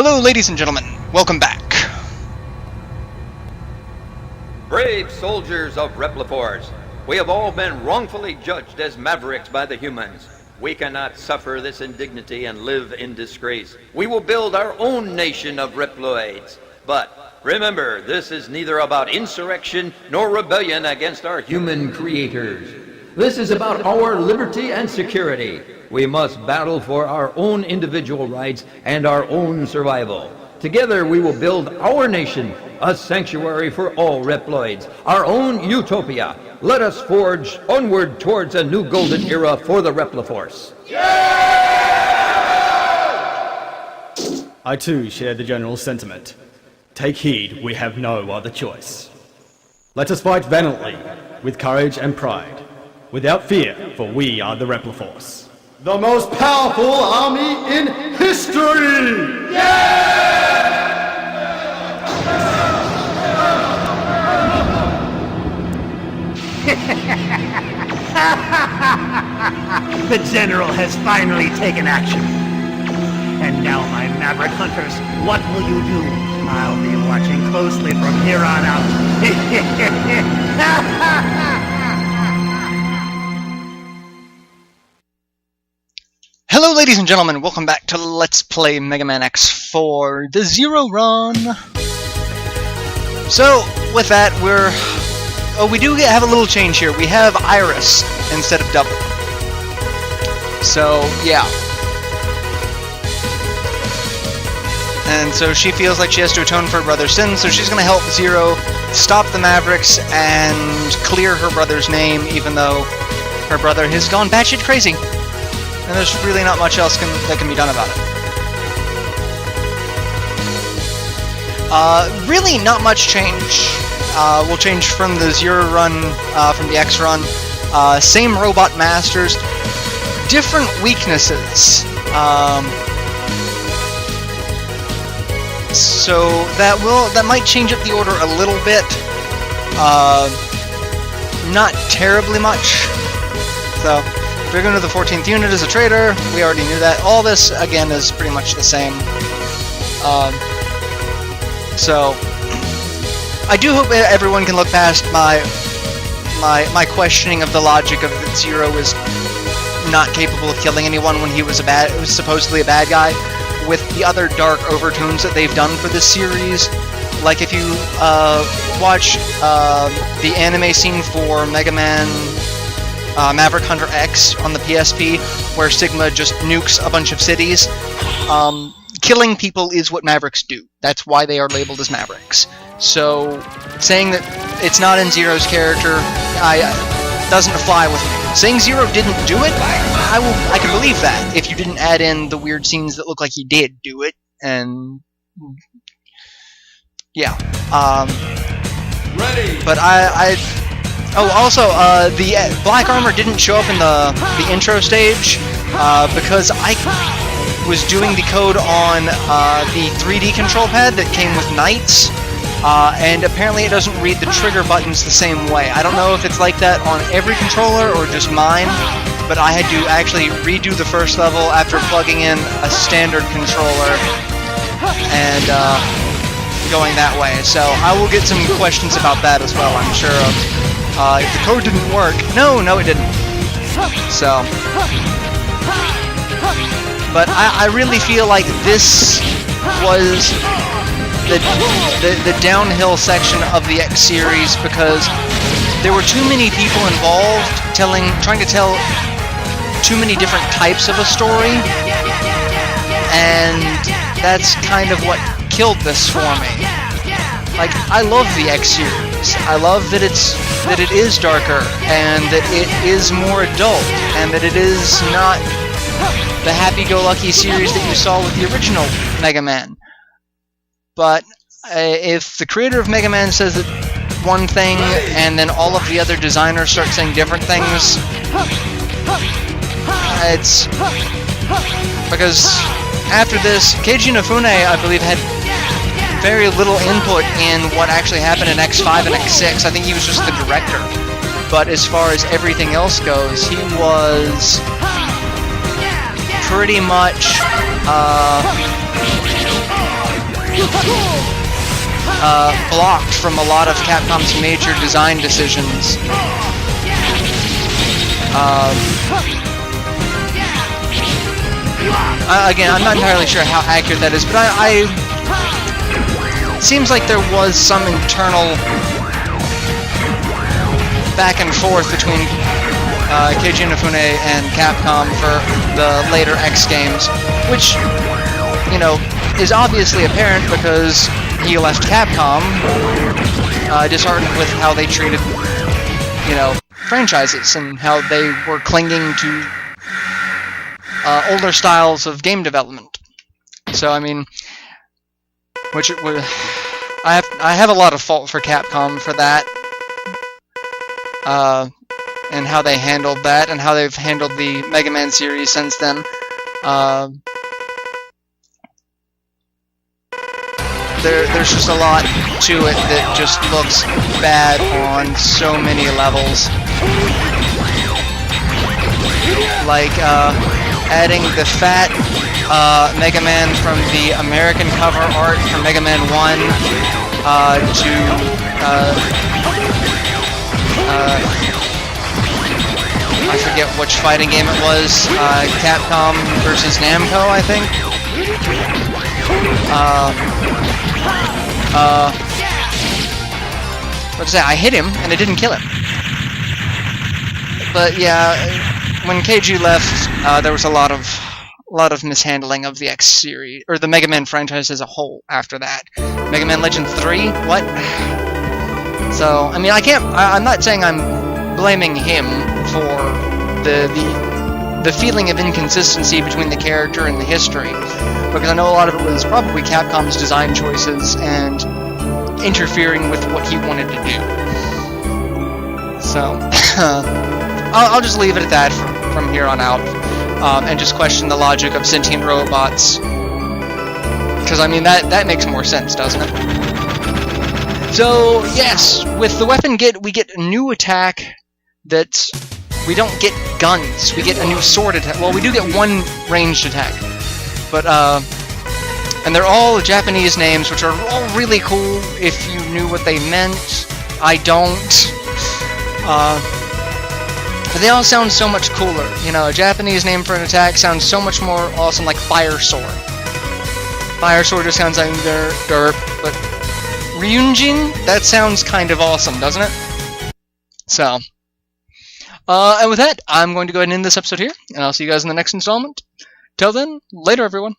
Hello, ladies and gentlemen. Welcome back. Brave soldiers of Repliforce, we have all been wrongfully judged as mavericks by the humans. We cannot suffer this indignity and live in disgrace. We will build our own nation of Reploids. But remember, this is neither about insurrection nor rebellion against our human creators. This is about our liberty and security. We must battle for our own individual rights and our own survival. Together we will build our nation, a sanctuary for all Reploids, our own utopia. Let us forge onward towards a new golden era for the Repliforce. I too share the general sentiment. Take heed, we have no other choice. Let us fight valiantly, with courage and pride, without fear, for we are the Repliforce. The most powerful army in history! The General has finally taken action. And now, my Maverick Hunters, what will you do? I'll be watching closely from here on out. Hello, ladies and gentlemen. Welcome back to Let's Play Mega Man X for the Zero Run. So, with that, we do have a little change here. We have Iris instead of Double. So, yeah. And so she feels like she has to atone for her brother's sins, so she's going to help Zero stop the Mavericks and clear her brother's name, even though her brother has gone batshit crazy. And there's really not much else that can be done about it. Really not much change. We'll change from the Zero run, from the X run. Same robot masters, different weaknesses. So that might change up the order a little bit. Not terribly much. So dragoon to the 14th unit is a traitor. We already knew that. All this again is pretty much the same. So I do hope everyone can look past my questioning of the logic of that Zero is not capable of killing anyone when he was supposedly a bad guy, with the other dark overtones that they've done for this series. Like if you watch the anime scene for Mega Man Maverick Hunter X on the PSP, where Sigma just nukes a bunch of cities, killing people is what Mavericks do. That's why they are labeled as Mavericks. So saying that it's not in Zero's character doesn't fly with me. Saying Zero didn't do it, I can believe that if you didn't add in the weird scenes that look like he did do it. And yeah, Ready. but oh, also, the black armor didn't show up in the intro stage because I was doing the code on the 3D control pad that came with Knights, and apparently it doesn't read the trigger buttons the same way. I don't know if it's like that on every controller or just mine, but I had to actually redo the first level after plugging in a standard controller and going that way. So I will get some questions about that as well, I'm sure of. If the code didn't work. No, it didn't. So. But I really feel like this was the downhill section of the X series, because there were too many people involved trying to tell too many different types of a story, and that's kind of what killed this for me. Like, I love the X series. I love that it is darker, and that it is more adult, and that it is not the happy-go-lucky series that you saw with the original Mega Man. But if the creator of Mega Man says that one thing, and then all of the other designers start saying different things, it's because after this, Keiji Inafune, I believe, had very little input in what actually happened in X5 and X6. I think he was just the director. But as far as everything else goes, he was pretty much blocked from a lot of Capcom's major design decisions. Again, I'm not entirely sure how accurate that is, but it seems like there was some internal back and forth between Keiji Inafune and Capcom for the later X games, which, you know, is obviously apparent because he left Capcom disheartened with how they treated, you know, franchises and how they were clinging to older styles of game development. So, I mean, which it would, I have a lot of fault for Capcom for that, and how they handled that, and how they've handled the Mega Man series since then. There's just a lot to it that just looks bad on so many levels. Like, adding the fat Mega Man from the American cover art for Mega Man 1 to I forget which fighting game it was, Capcom versus Namco, I think. What's that? I hit him and it didn't kill him. But yeah, when Keiji left, there was a lot of mishandling of the X series, or the Mega Man franchise as a whole after that. Mega Man Legend 3? What? So, I mean, I'm not saying I'm blaming him for the feeling of inconsistency between the character and the history, because I know a lot of it was probably Capcom's design choices and interfering with what he wanted to do. So, I'll just leave it at that from here on out, and just question the logic of sentient robots, because, I mean, that makes more sense, doesn't it? So, yes, with the weapon we get a new attack that we don't get guns. We get a new sword attack. Well, we do get one ranged attack, but, and they're all Japanese names, which are all really cool if you knew what they meant. I don't. But they all sound so much cooler. You know, a Japanese name for an attack sounds so much more awesome, like Fire Sword. Fire Sword just sounds like derp, but Ryunjin? That sounds kind of awesome, doesn't it? So, and with that, I'm going to go ahead and end this episode here, and I'll see you guys in the next installment. Till then, later everyone.